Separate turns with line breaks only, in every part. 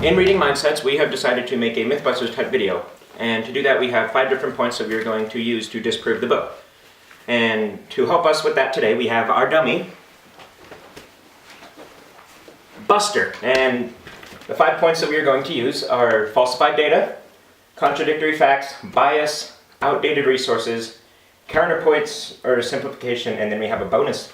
In reading mindsets, we have decided to make a Mythbusters type video. And to do that, we have 5 different points that we are going to use to disprove the book. And to help us with that today, we have our dummy, Buster. And the 5 points that we are going to use are falsified data, contradictory facts, bias, outdated resources, counterpoints or simplification, and then we have a bonus.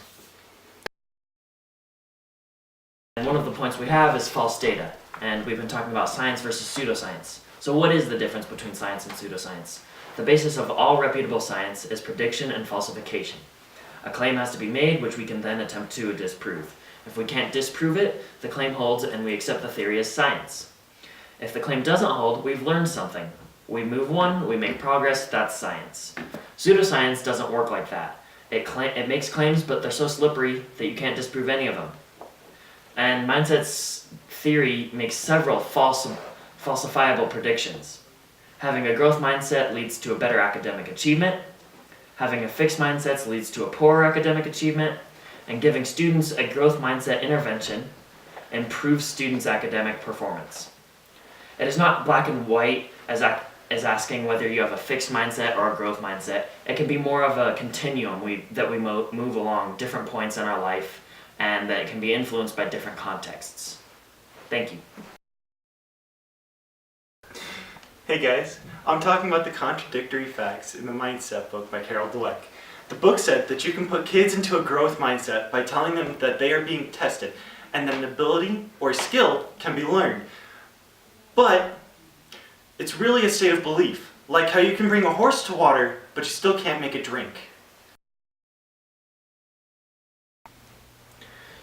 And one of the points we have is false data, and we've been talking about science versus pseudoscience. So what is the difference between science and pseudoscience? The basis of all reputable science is prediction and falsification. A claim has to be made, which we can then attempt to disprove. If we can't disprove it, the claim holds and we accept the theory as science. If the claim doesn't hold, we've learned something. We move on, we make progress, that's science. Pseudoscience doesn't work like that. It makes claims, but they're so slippery that you can't disprove any of them. And Mindset's theory makes several falsifiable predictions. Having a growth mindset leads to a better academic achievement. Having a fixed mindset leads to a poorer academic achievement. And giving students a growth mindset intervention improves students' academic performance. It is not black and white as asking whether you have a fixed mindset or a growth mindset. It can be more of a continuum that we move along different points in our life, and that it can be influenced by different contexts. Thank you.
Hey guys, I'm talking about the contradictory facts in the Mindset book by Carol Dweck. The book said that you can put kids into a growth mindset by telling them that they are being tested and that an ability or skill can be learned. But it's really a state of belief, like how you can bring a horse to water, but you still can't make it drink.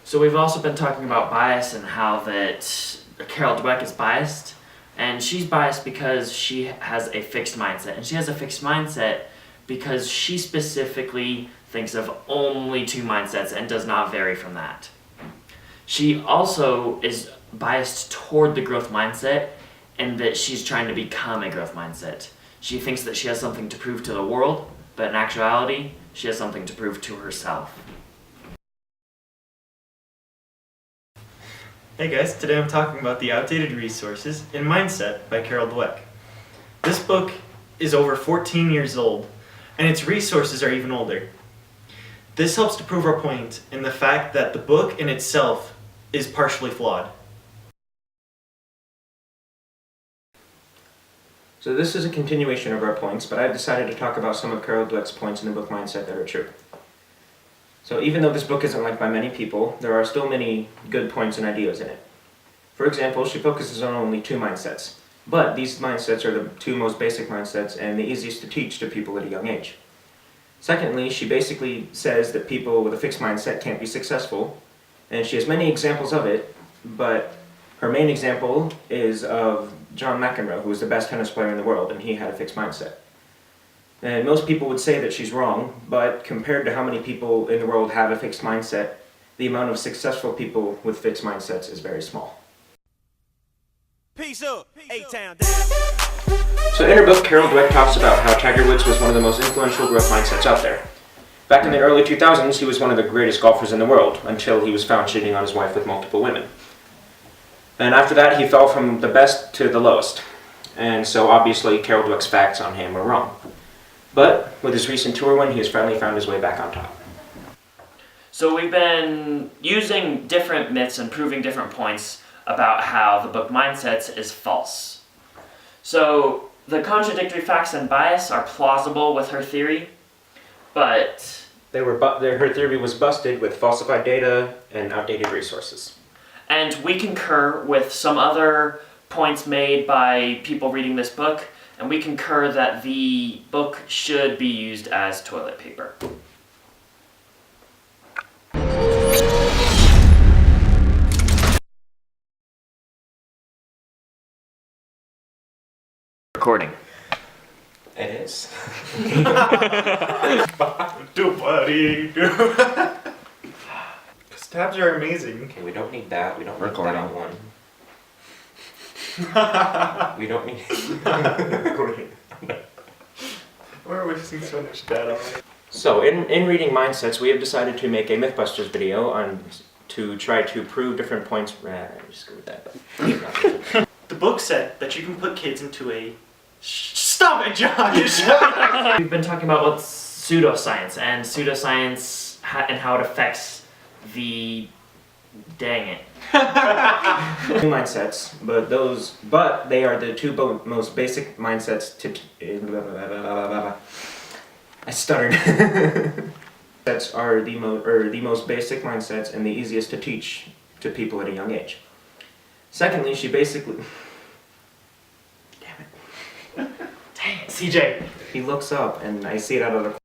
So we've also been talking about bias and how that Carol Dweck is biased. And she's biased because she has a fixed mindset. And she has a fixed mindset because she specifically thinks of only 2 mindsets and does not vary from that. She also is biased toward the growth mindset and that she's trying to become a growth mindset. She thinks that she has something to prove to the world, but in actuality, she has something to prove to herself.
Hey guys, today I'm talking about the outdated resources in Mindset by Carol Dweck. This book is over 14 years old, and its resources are even older. This helps to prove our point in the fact that the book in itself is partially flawed.
So this is a continuation of our points, but I've decided to talk about some of Carol Dweck's points in the book Mindset that are true. So even though this book isn't liked by many people, there are still many good points and ideas in it. For example, she focuses on only 2 mindsets, but these mindsets are the 2 most basic mindsets and the easiest to teach to people at a young age. Secondly, she basically says that people with a fixed mindset can't be successful, and she has many examples of it, but her main example is of John McEnroe, who was the best tennis player in the world, and he had a fixed mindset. And most people would say that she's wrong, but compared to how many people in the world have a fixed mindset, the amount of successful people with fixed mindsets is very small.
Peace up, A-Town down.
So in her book, Carol Dweck talks about how Tiger Woods was one of the most influential growth mindsets out there. Back in the early 2000s, he was one of the greatest golfers in the world, until he was found cheating on his wife with multiple women. And after that, he fell from the best to the lowest. And so obviously, Carol Dweck's facts on him were wrong. But with his recent tour win, he has finally found his way back on top.
So we've been using different myths and proving different points about how the book Mindsets is false. So the contradictory facts and bias are plausible with her theory, but
her theory was busted with falsified data and outdated resources.
And we concur with some other points made by people reading this book, and we concur that the book should be used as toilet paper. Recording.
It is.
Tabs are amazing.
Okay, we don't need that. We don't need
Recording.
that one. We don't need recording.
We're wasting so much data.
So, in reading mindsets, we have decided to make a Mythbusters video to try to prove different points. Just go with that. But
book said that you can put kids into a... Stop it, Josh!
We've been talking about what's pseudoscience and pseudoscience and how it affects the... Dang it.
Two mindsets, but they are the two most basic mindsets I stuttered. Mindsets are the most basic mindsets and the easiest to teach to people at a young age. Secondly, she basically...
Dang it, CJ.
He looks up and I see it out of the